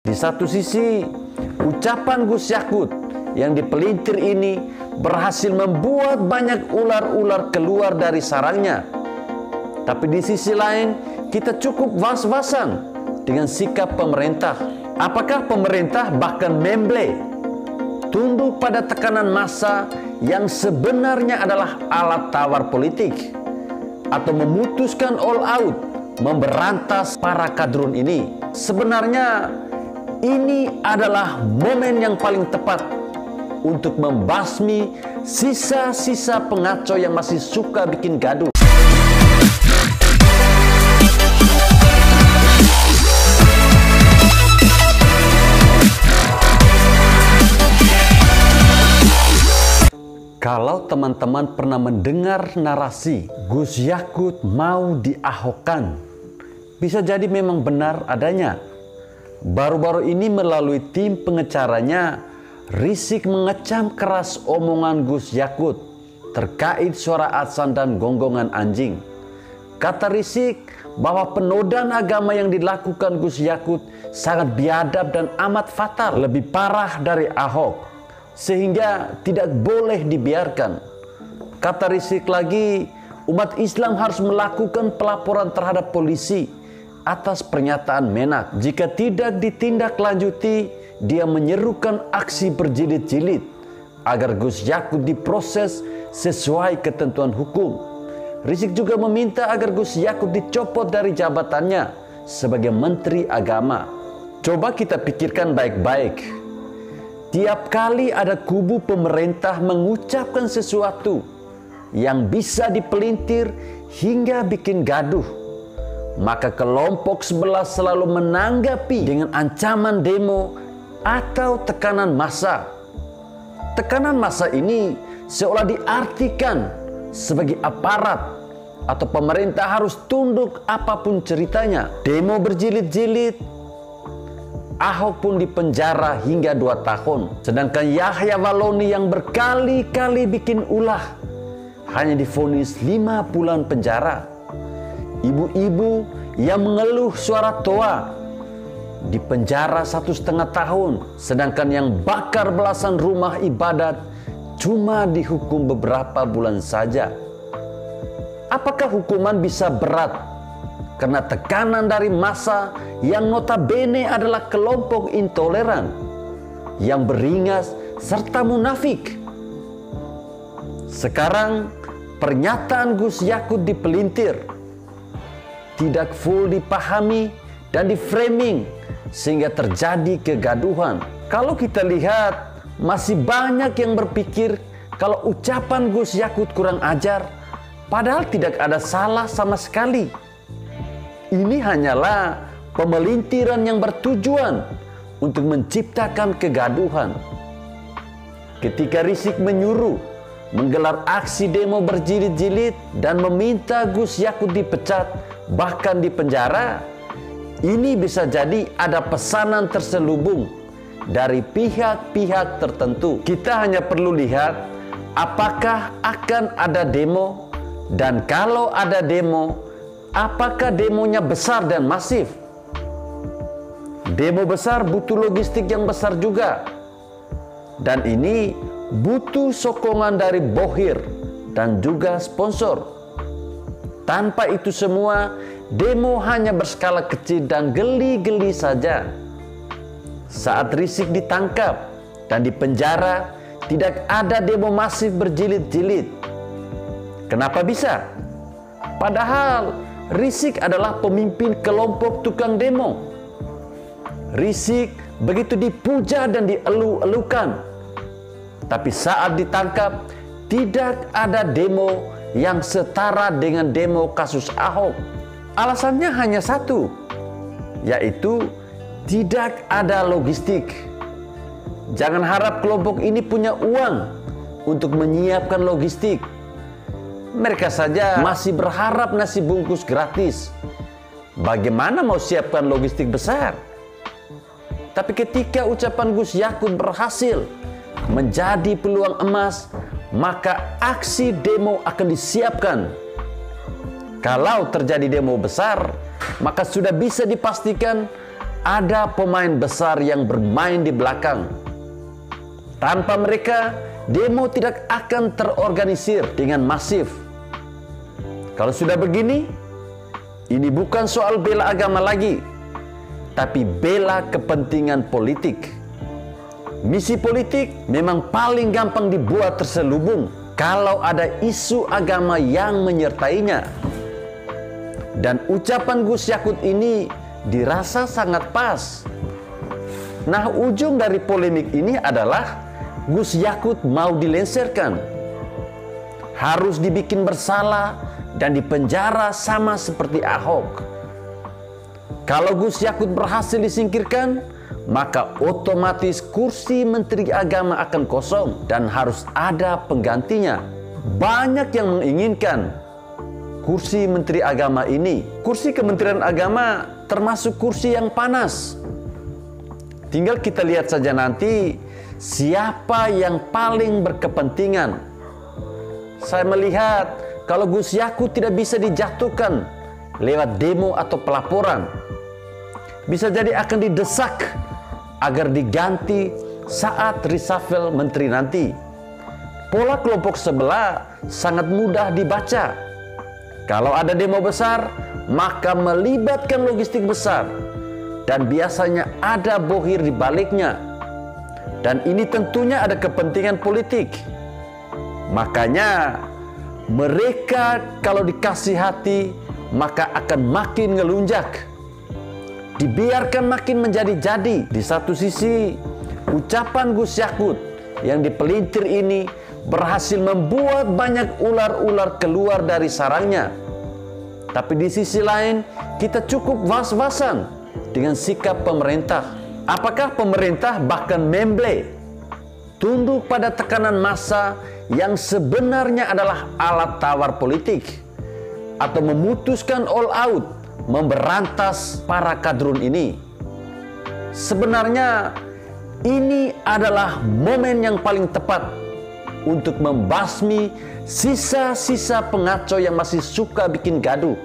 Di satu sisi, ucapan Gus Yakut yang dipelintir ini berhasil membuat banyak ular-ular keluar dari sarangnya. Tapi di sisi lain, kita cukup was-wasan dengan sikap pemerintah. Apakah pemerintah bahkan memble, tunduk pada tekanan massa yang sebenarnya adalah alat tawar politik, atau memutuskan all out memberantas para kadrun ini? Sebenarnya ini adalah momen yang paling tepat untuk membasmi sisa-sisa pengacau yang masih suka bikin gaduh. Kalau teman-teman pernah mendengar narasi Gus Yakut mau diahokkan, bisa jadi memang benar adanya. Baru-baru ini melalui tim pengecaranya, Rizik mengecam keras omongan Gus Yakut terkait suara azan dan gonggongan anjing. Kata Rizik bahwa penodaan agama yang dilakukan Gus Yakut sangat biadab dan amat fatal, lebih parah dari Ahok, sehingga tidak boleh dibiarkan. Kata Rizik lagi, umat Islam harus melakukan pelaporan terhadap polisi atas pernyataan Menak. Jika tidak ditindaklanjuti, dia menyerukan aksi berjilid-jilid agar Gus Yakut diproses sesuai ketentuan hukum. Rizik juga meminta agar Gus Yakut dicopot dari jabatannya sebagai Menteri Agama. Coba kita pikirkan baik-baik. Tiap kali ada kubu pemerintah mengucapkan sesuatu yang bisa dipelintir hingga bikin gaduh, maka kelompok sebelah selalu menanggapi dengan ancaman demo atau tekanan massa. Tekanan massa ini seolah diartikan sebagai aparat atau pemerintah harus tunduk apapun ceritanya. Demo berjilid-jilid, Ahok pun dipenjara hingga 2 tahun. Sedangkan Yahya Walloni yang berkali-kali bikin ulah hanya divonis 5 bulan penjara. Ibu-ibu yang mengeluh suara toa dipenjara 1,5 tahun. Sedangkan yang bakar belasan rumah ibadat cuma dihukum beberapa bulan saja. Apakah hukuman bisa berat karena tekanan dari massa yang notabene adalah kelompok intoleran, yang beringas serta munafik? Sekarang pernyataan Gus Yakut dipelintir, tidak full dipahami dan diframing sehingga terjadi kegaduhan. Kalau kita lihat, masih banyak yang berpikir kalau ucapan Gus Yakut kurang ajar, padahal tidak ada salah sama sekali. Ini hanyalah pemelintiran yang bertujuan untuk menciptakan kegaduhan. Ketika Rizik menyuruh menggelar aksi demo berjilid-jilid dan meminta Gus Yakut dipecat, bahkan dipenjara, ini bisa jadi ada pesanan terselubung dari pihak-pihak tertentu. Kita hanya perlu lihat apakah akan ada demo, dan kalau ada demo, apakah demonya besar dan masif? Demo besar butuh logistik yang besar juga. Dan ini butuh sokongan dari bohir dan juga sponsor. Tanpa itu semua, demo hanya berskala kecil dan geli-geli saja. Saat Rizik ditangkap dan dipenjara, tidak ada demo masif berjilid-jilid. Kenapa bisa? Padahal Rizik adalah pemimpin kelompok tukang demo. Rizik begitu dipuja dan dielu-elukan. Tapi saat ditangkap, tidak ada demo yang setara dengan demo kasus Ahok. Alasannya hanya satu, yaitu tidak ada logistik. Jangan harap kelompok ini punya uang untuk menyiapkan logistik. Mereka saja masih berharap nasi bungkus gratis. Bagaimana mau siapkan logistik besar? Tapi ketika ucapan Gus Yakut berhasil menjadi peluang emas, maka aksi demo akan disiapkan. Kalau terjadi demo besar, maka sudah bisa dipastikan ada pemain besar yang bermain di belakang. Tanpa mereka, demo tidak akan terorganisir dengan masif. Kalau sudah begini, ini bukan soal bela agama lagi, tapi bela kepentingan politik. Misi politik memang paling gampang dibuat terselubung kalau ada isu agama yang menyertainya. Dan ucapan Gus Yakut ini dirasa sangat pas. Nah, ujung dari polemik ini adalah Gus Yakut mau dilengsarkan. Harus dibikin bersalah dan dipenjara sama seperti Ahok. Kalau Gus Yakut berhasil disingkirkan, maka otomatis kursi Menteri Agama akan kosong dan harus ada penggantinya. Banyak yang menginginkan kursi Menteri Agama ini. Kursi Kementerian Agama termasuk kursi yang panas. Tinggal kita lihat saja nanti siapa yang paling berkepentingan. Saya melihat kalau Gus Yakut tidak bisa dijatuhkan lewat demo atau pelaporan, bisa jadi akan didesak agar diganti saat reshuffle menteri nanti. Pola kelompok sebelah sangat mudah dibaca. Kalau ada demo besar, maka melibatkan logistik besar. Dan biasanya ada bohir di baliknya. Dan ini tentunya ada kepentingan politik. Makanya mereka kalau dikasih hati, maka akan makin ngelunjak. Dibiarkan makin menjadi-jadi. Di satu sisi, ucapan Gus Yakut yang dipelintir ini berhasil membuat banyak ular-ular keluar dari sarangnya. Tapi di sisi lain, kita cukup was-wasan dengan sikap pemerintah. Apakah pemerintah bahkan memble, tunduk pada tekanan massa yang sebenarnya adalah alat tawar politik, atau memutuskan all out memberantas para kadrun ini? Sebenarnya ini adalah momen yang paling tepat untuk membasmi sisa-sisa pengaco yang masih suka bikin gaduh.